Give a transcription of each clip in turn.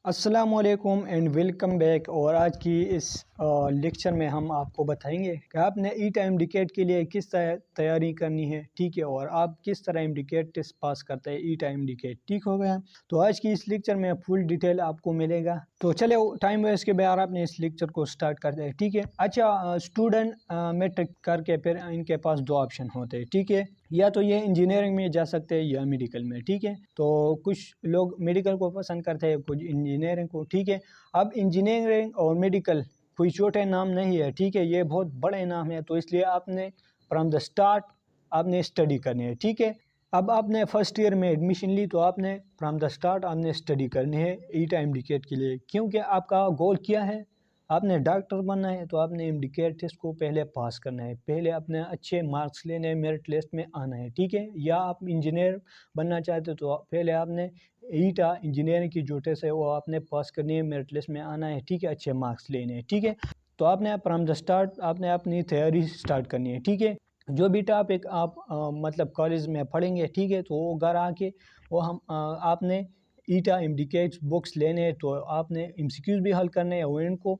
अस्सलाम वालेकुम and welcome back. और आज की इस लेक्चर में हम आपको बताएंगे कि आपने ई टाइम इंडिकेट के लिए किस तरह तैयारी करनी है, ठीक है, और आप किस तरह इंडिकेट टेस्ट पास करते हैं ई टाइम इंडिकेट। ठीक हो गया। तो आज की इस लेक्चर में फुल डिटेल आपको मिलेगा। तो चले टाइम वेस्ट के बगैर आपने इस लेक्चर को स्टार्ट करते हैं, ठीक है। अच्छा, स्टूडेंट मैट्रिक करके फिर इनके पास दो ऑप्शन होते हैं, ठीक है। या तो ये इंजीनियरिंग में जा सकते हैं या मेडिकल में, ठीक है। तो कुछ लोग मेडिकल को पसंद करते हैं, कुछ इंजीनियरिंग को, ठीक है। अब इंजीनियरिंग और मेडिकल कोई छोटे नाम नहीं है, ठीक है, ये बहुत बड़े नाम है। तो इसलिए आपने फ्रॉम द स्टार्ट आपने स्टडी करनी है, ठीक है। अब आपने फर्स्ट ईयर में एडमिशन ली तो आपने फ्रॉम द स्टार्ट आपने स्टडी करनी है ई टाइम इंडिकेट के लिए, क्योंकि आपका गोल क्या है, आपने डॉक्टर बनना है। तो आपने इंडिकेट टेस्ट को पहले पास करना है, पहले अपने अच्छे मार्क्स लेने हैं, मेरिट लिस्ट में आना है, ठीक है। या आप इंजीनियर बनना चाहते हो तो पहले आपने ईटा इंजीनियरिंग की जो टेस्ट है वो आपने पास करनी है, मेरिट लिस्ट में आना है, ठीक है, अच्छे मार्क्स लेने हैं, ठीक है। तो आपने फ्रॉम द स्टार्ट आपने अपनी तैयारी स्टार्ट करनी है, ठीक है। जो भी टॉपिक आप मतलब कॉलेज में पढ़ेंगे, ठीक है, तो वो घर आके वो आपने ईटा इंडिकेट बुक्स लेने हैं। तो आपने एमसीक्यूज भी हल करने हैं और इनको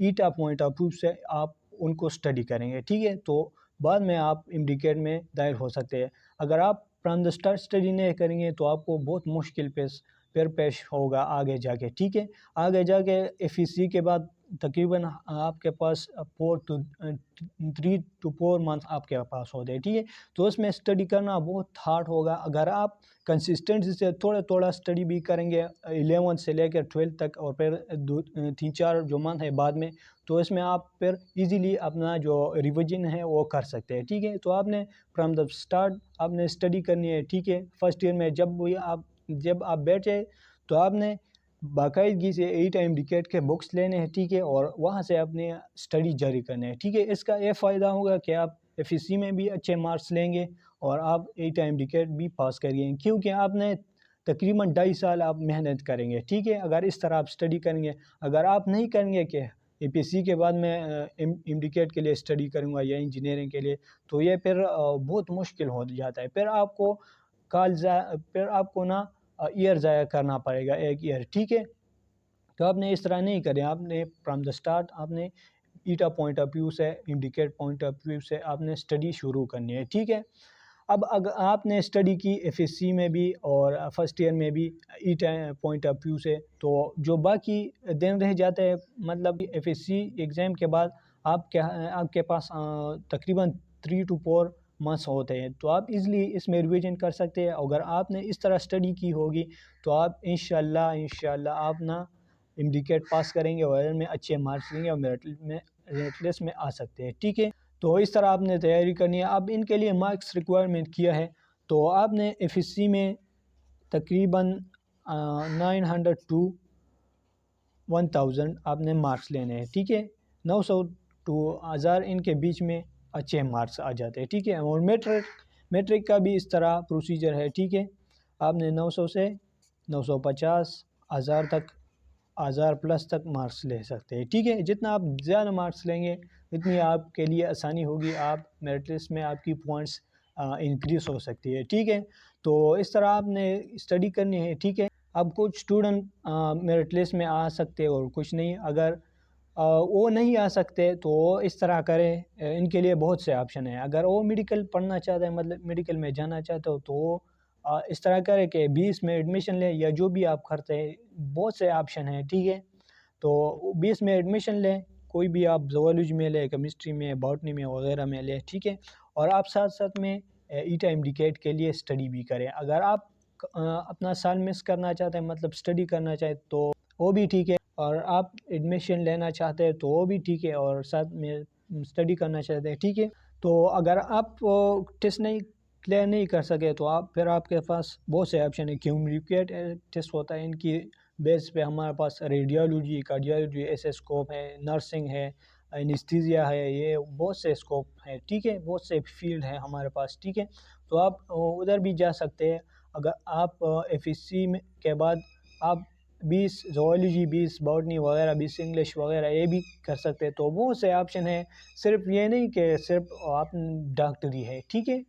ईटा पॉइंट ऑफ व्यू से आप उनको स्टडी करेंगे, ठीक है। तो बाद में आप इंडिकेट में दायर हो सकते हैं। अगर आप फ्रॉम द स्टार्ट स्टडी नहीं करेंगे तो आपको बहुत मुश्किल पेश होगा आगे जाके, ठीक है। आगे जाके एफईसी के बाद तकरीबन आपके पास 3 to 4 मंथ आपके पास होते हैं, ठीक है। तो उसमें स्टडी करना बहुत हार्ड होगा। अगर आप कंसिस्टेंसी से थोड़ा थोड़ा स्टडी भी करेंगे 11 से लेकर 12 तक और फिर 3-4 जो मंथ है बाद में, तो इसमें आप फिर इजीली अपना जो रिवीजन है वो कर सकते हैं, ठीक है। तो आपने फ्रॉम द स्टार्ट आपने स्टडी करनी है, ठीक है। फर्स्ट ईयर में जब आप बैठे तो आपने बाकायदगी से ई टाइम इंडिकेट के बुक्स लेने हैं, ठीक है, और वहाँ से अपने स्टडी जारी करने हैं, ठीक है। इसका ये फ़ायदा होगा कि आप एफईसी में भी अच्छे मार्क्स लेंगे और आप ई टाइम इंडिकेट भी पास करिए, क्योंकि आपने तकरीबन 2.5 साल आप मेहनत करेंगे, ठीक है, अगर इस तरह आप स्टडी करेंगे। अगर आप नहीं करेंगे कि एपीसी के बाद मैं इंडिकेट के लिए स्टडी करूँगा या इंजीनियरिंग के लिए, तो ये फिर बहुत मुश्किल हो जाता है। फिर आपको ना ईयर ज़ाया करना पड़ेगा, एक ईयर, ठीक है। तो आपने इस तरह नहीं करें, आपने फ्रॉम द स्टार्ट आपने ईटा पॉइंट ऑफ व्यू से इंडिकेट पॉइंट ऑफ व्यू से आपने स्टडी शुरू करनी है, ठीक है। अब अगर आपने स्टडी की एफएससी में भी और फर्स्ट ईयर में भी ईटा पॉइंट ऑफ व्यू से, तो जो बाकी दिन रह जाते हैं, मतलब एफएससी एग्ज़ाम के बाद आपके पास तकरीबन 3 to 4 मंथ्स होते हैं। तो आप इजली इसमें रिवीजन कर सकते हैं। अगर आपने इस तरह स्टडी की होगी तो आप इंशाल्लाह आप ना इंडिकेट पास करेंगे और में अच्छे मार्क्स लेंगे और मेरिट लिस्ट में आ सकते हैं, ठीक है। तो इस तरह आपने तैयारी करनी है। अब इनके लिए मार्क्स रिक्वायरमेंट किया है, तो आपने एफएससी में तकरीबन 900 to 1000 आपने मार्क्स लेने हैं, ठीक है। 900 to 1000 इनके बीच में अच्छे मार्क्स आ जाते हैं, ठीक है। और मैट्रिक का भी इस तरह प्रोसीजर है, ठीक है। आपने 900 से 950 1000 तक 1000 प्लस तक मार्क्स ले सकते हैं, ठीक है। जितना आप ज़्यादा मार्क्स लेंगे इतनी आपके लिए आसानी होगी, आप मेरिट लिस्ट में आपकी पॉइंट्स इंक्रीज़ हो सकती है, ठीक है। तो इस तरह आपने स्टडी करनी है, ठीक है। अब कुछ स्टूडेंट मेरिट लिस्ट में आ सकते हैं और कुछ नहीं। अगर वो नहीं आ सकते तो इस तरह करें, इनके लिए बहुत से ऑप्शन है। अगर वो मेडिकल पढ़ना चाहते हैं, मतलब मेडिकल में जाना चाहते हो, तो इस तरह करें कि 20 में एडमिशन लें, या जो भी आप करते हैं, बहुत से ऑप्शन हैं, ठीक है। तो 20 में एडमिशन लें, कोई भी आप ज़ूलॉजी में लें, केमिस्ट्री में, बॉटनी में वगैरह में लें, ठीक है। और आप साथ साथ में ईटा इंडिकेट के लिए स्टडी भी करें। अगर आप अपना साल मिस करना चाहते हैं, मतलब स्टडी करना चाहते, तो वो भी ठीक है। और आप एडमिशन लेना चाहते हैं तो वो भी ठीक है, और साथ में स्टडी करना चाहते हैं, ठीक है। तो अगर आप टेस्ट नहीं क्लियर नहीं कर सके तो फिर आपके पास बहुत से ऑप्शन है। क्यूमुलेट टेस्ट होता है, इनकी बेस पे हमारे पास रेडियोलॉजी, कार्डियोलॉजी, एसोस्कोप है, नर्सिंग है, एनेस्थीसिया है, ये बहुत से स्कोप है, ठीक है, बहुत से फील्ड है हमारे पास, ठीक है। तो आप उधर भी जा सकते हैं। अगर आप एफएससी में के बाद आप 20 ज़ूलॉजी, 20 बॉटनी वगैरह, 20 इंग्लिश वगैरह ये भी कर सकते हैं। तो बहुत से ऑप्शन है, सिर्फ ये नहीं कि सिर्फ आप डॉक्टरी है, ठीक है,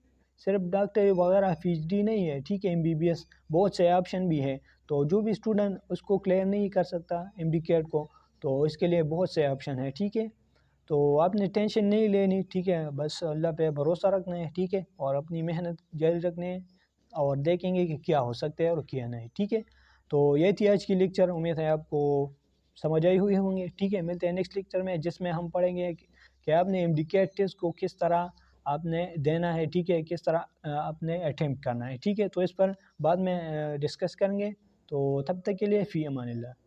सिर्फ डॉक्टरी वगैरह पीएचडी नहीं है, ठीक है, एमबीबीएस, बहुत से ऑप्शन भी है। تو جو بھی اسٹوڈنٹ اس کو کلیئر نہیں کر سکتا ایم ڈی کیٹ کو، تو اس کے لیے بہت سے آپشن ہیں، ٹھیک ہے. تو آپ نے ٹینشن نہیں لینی، ٹھیک ہے، بس اللہ پہ بھروسہ رکھنا ہے، ٹھیک ہے، اور اپنی محنت جاری رکھنے ہے، اور دیکھیں گے کہ کیا ہو سکتا ہے اور کیا نہیں، ٹھیک ہے. تو یہ تھی آج کی لیکچر، امید ہے آپ کو سمجھ آئی ہوئی ہوں گے، ٹھیک ہے. ملتے ہیں نیکسٹ لیکچر میں، جس میں ہم پڑھیں گے کہ آپ نے ایم ڈی کیٹ ٹیسٹ کو کس طرح آپ نے دینا ہے، ٹھیک ہے، کس طرح آپ نے اٹیمپٹ کرنا ہے، ٹھیک ہے. تو اس پر بعد میں ڈسکس کریں گے. تو تب تک کے لیے فی امان اللہ.